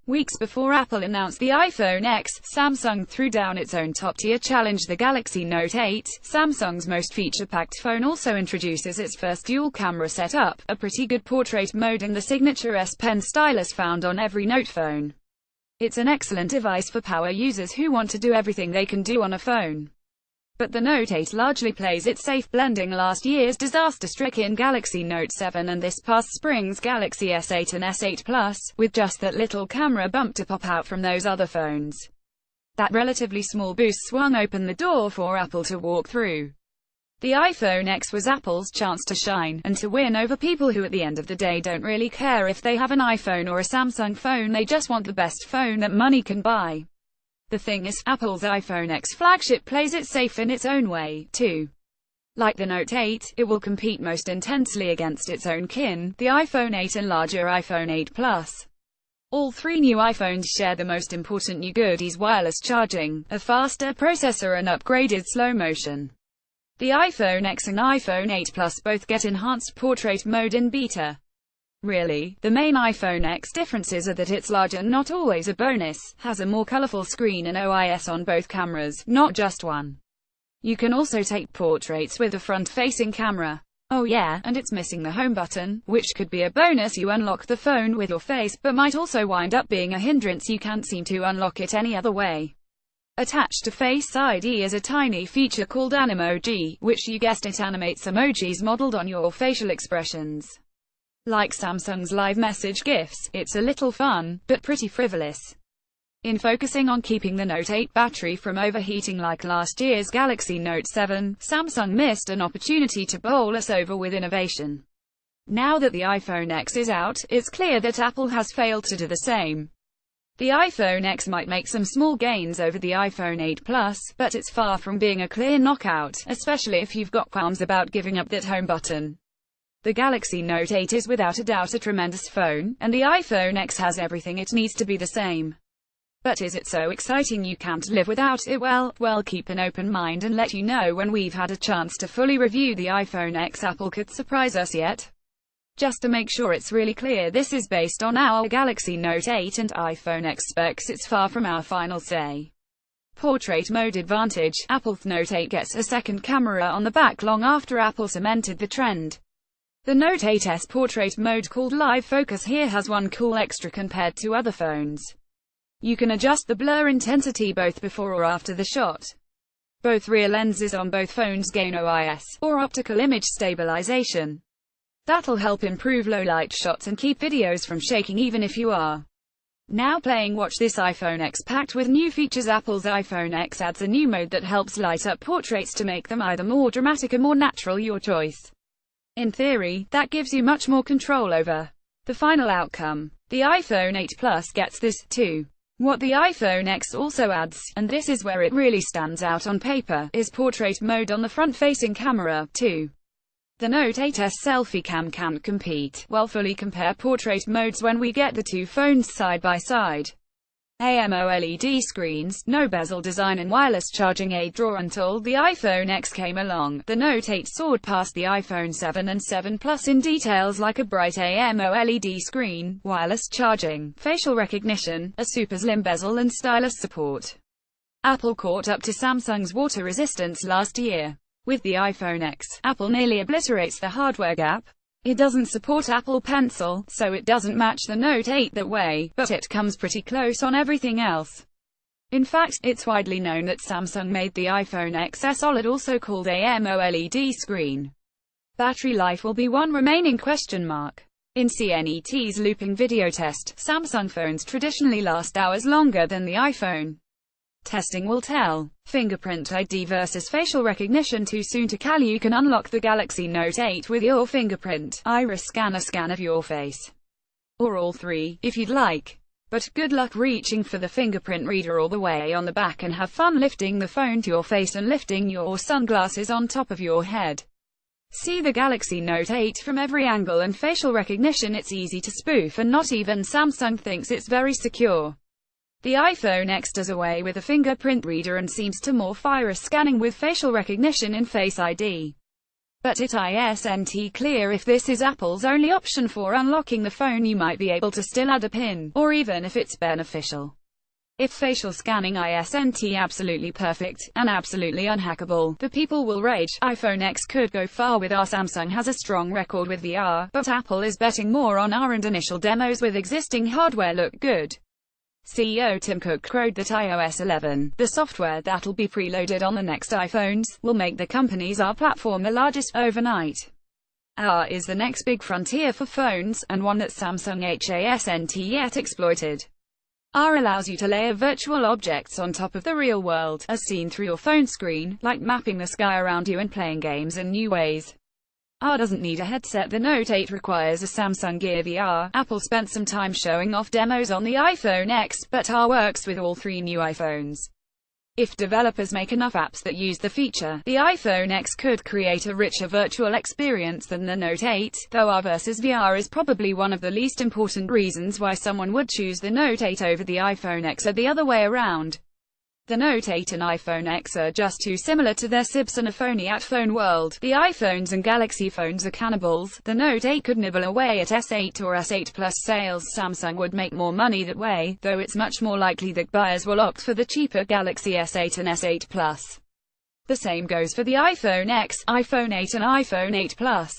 Weeks before Apple announced the iPhone X, Samsung threw down its own top-tier challenge, the Galaxy Note 8. Samsung's most feature-packed phone also introduces its first dual-camera setup, a pretty good portrait mode and the signature S Pen stylus found on every Note phone. It's an excellent device for power users who want to do everything they can do on a phone. But the Note 8 largely plays it safe, blending last year's disaster-stricken Galaxy Note 7 and this past spring's Galaxy S8 and S8 Plus, with just that little camera bump to pop out from those other phones. That relatively small boost swung open the door for Apple to walk through. The iPhone X was Apple's chance to shine, and to win over people who at the end of the day don't really care if they have an iPhone or a Samsung phone, they just want the best phone that money can buy. The thing is, Apple's iPhone X flagship plays it safe in its own way, too. Like the Note 8, it will compete most intensely against its own kin, the iPhone 8 and larger iPhone 8 Plus. All three new iPhones share the most important new goodies: wireless charging, a faster processor and upgraded slow motion. The iPhone X and iPhone 8 Plus both get enhanced portrait mode in beta. Really, the main iPhone X differences are that it's larger, not always a bonus, has a more colorful screen and OIS on both cameras, not just one. You can also take portraits with a front-facing camera. Oh yeah, and it's missing the home button, which could be a bonus. You unlock the phone with your face, but might also wind up being a hindrance. You can't seem to unlock it any other way. Attached to Face ID is a tiny feature called Animoji, which, you guessed it, animates emojis modeled on your facial expressions. Like Samsung's Live Message GIFs, it's a little fun, but pretty frivolous. In focusing on keeping the Note 8 battery from overheating like last year's Galaxy Note 7, Samsung missed an opportunity to bowl us over with innovation. Now that the iPhone X is out, it's clear that Apple has failed to do the same. The iPhone X might make some small gains over the iPhone 8 Plus, but it's far from being a clear knockout, especially if you've got qualms about giving up that home button. The Galaxy Note 8 is without a doubt a tremendous phone, and the iPhone X has everything it needs to be the same. But is it so exciting you can't live without it? Well, keep an open mind and let you know when we've had a chance to fully review the iPhone X. Apple could surprise us yet. Just to make sure it's really clear, this is based on our Galaxy Note 8 and iPhone X specs. It's far from our final say. Portrait mode advantage. Apple's Note 8 gets a second camera on the back long after Apple cemented the trend. The Note 8's portrait mode, called Live Focus, here has one cool extra compared to other phones. You can adjust the blur intensity both before or after the shot. Both rear lenses on both phones gain OIS, or optical image stabilization. That'll help improve low-light shots and keep videos from shaking even if you are now playing. Watch this iPhone X packed with new features. Apple's iPhone X adds a new mode that helps light up portraits to make them either more dramatic or more natural, your choice. In theory, that gives you much more control over the final outcome. The iPhone 8 Plus gets this, too. What the iPhone X also adds, and this is where it really stands out on paper, is portrait mode on the front-facing camera, too. The Note 8's selfie cam can't compete. Fully compare portrait modes when we get the two phones side by side. AMOLED screens, no bezel design and wireless charging aid draw. Until the iPhone X came along, the Note 8 soared past the iPhone 7 and 7 Plus in details like a bright AMOLED screen, wireless charging, facial recognition, a super slim bezel and stylus support. Apple caught up to Samsung's water resistance last year. With the iPhone X, Apple nearly obliterates the hardware gap. It doesn't support Apple Pencil, so it doesn't match the Note 8 that way, but it comes pretty close on everything else. In fact, it's widely known that Samsung made the iPhone X a OLED, also called AMOLED screen. Battery life will be one remaining question mark. In CNET's looping video test, Samsung phones traditionally last hours longer than the iPhone. Testing will tell. Fingerprint ID versus facial recognition. Too soon to call. You can unlock the Galaxy Note 8 with your fingerprint, iris scanner scan of your face. Or all three, if you'd like. But good luck reaching for the fingerprint reader all the way on the back, and have fun lifting the phone to your face and lifting your sunglasses on top of your head. See the Galaxy Note 8 from every angle, and facial recognition, it's easy to spoof and not even Samsung thinks it's very secure. The iPhone X does away with a fingerprint reader and seems to morph iris scanning with facial recognition in Face ID. But it isn't clear if this is Apple's only option for unlocking the phone. You might be able to still add a PIN, or even if it's beneficial. If facial scanning isn't absolutely perfect, and absolutely unhackable, the people will rage. iPhone X could go far with AR. Samsung has a strong record with VR, but Apple is betting more on AR, and initial demos with existing hardware look good. CEO Tim Cook crowed that iOS 11, the software that'll be preloaded on the next iPhones, will make the company's AR platform the largest overnight. AR is the next big frontier for phones, and one that Samsung hasn't yet exploited. AR allows you to layer virtual objects on top of the real world, as seen through your phone screen, like mapping the sky around you and playing games in new ways. AR doesn't need a headset. The Note 8 requires a Samsung Gear VR. Apple spent some time showing off demos on the iPhone X, but AR works with all three new iPhones. If developers make enough apps that use the feature, the iPhone X could create a richer virtual experience than the Note 8, though AR versus VR is probably one of the least important reasons why someone would choose the Note 8 over the iPhone X or the other way around. The Note 8 and iPhone X are just too similar to their sibs and a phony at Phone World. The iPhones and Galaxy phones are cannibals. The Note 8 could nibble away at S8 or S8 Plus sales. Samsung would make more money that way, though it's much more likely that buyers will opt for the cheaper Galaxy S8 and S8 Plus. The same goes for the iPhone X, iPhone 8 and iPhone 8 Plus.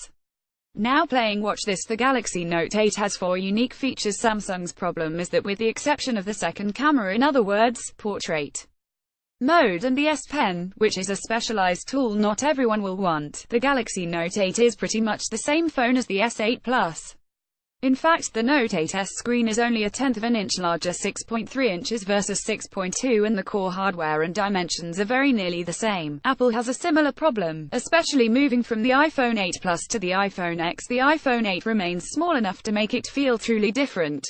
Now playing watch this. The Galaxy Note 8 has 4 unique features. Samsung's problem is that with the exception of the second camera, in other words, portrait mode and the S Pen, which is a specialized tool not everyone will want, the Galaxy Note 8 is pretty much the same phone as the S8 Plus. In fact, the Note 8's screen is only a tenth of an inch larger, 6.3 inches versus 6.2, and the core hardware and dimensions are very nearly the same. Apple has a similar problem, especially moving from the iPhone 8 Plus to the iPhone X. The iPhone 8 remains small enough to make it feel truly different.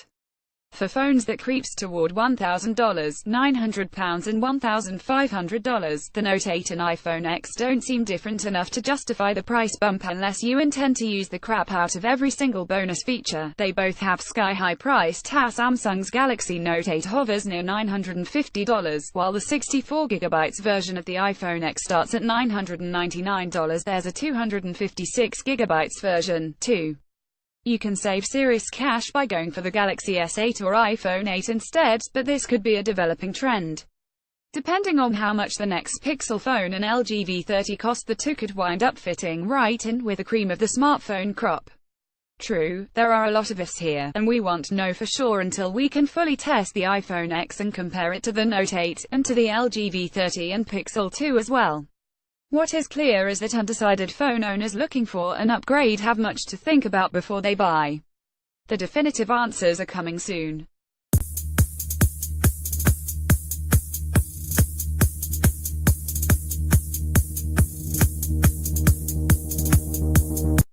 For phones that creeps toward $1,000, £900 and $1,500, the Note 8 and iPhone X don't seem different enough to justify the price bump unless you intend to use the crap out of every single bonus feature. They both have sky-high price tags. Samsung's Galaxy Note 8 hovers near $950, while the 64GB version of the iPhone X starts at $999. There's a 256GB version, too. You can save serious cash by going for the Galaxy S8 or iPhone 8 instead, but this could be a developing trend. Depending on how much the next Pixel phone and LG V30 cost, the two could wind up fitting right in with the cream of the smartphone crop. True, there are a lot of ifs here, and we won't know for sure until we can fully test the iPhone X and compare it to the Note 8, and to the LG V30 and Pixel 2 as well. What is clear is that undecided phone owners looking for an upgrade have much to think about before they buy. The definitive answers are coming soon.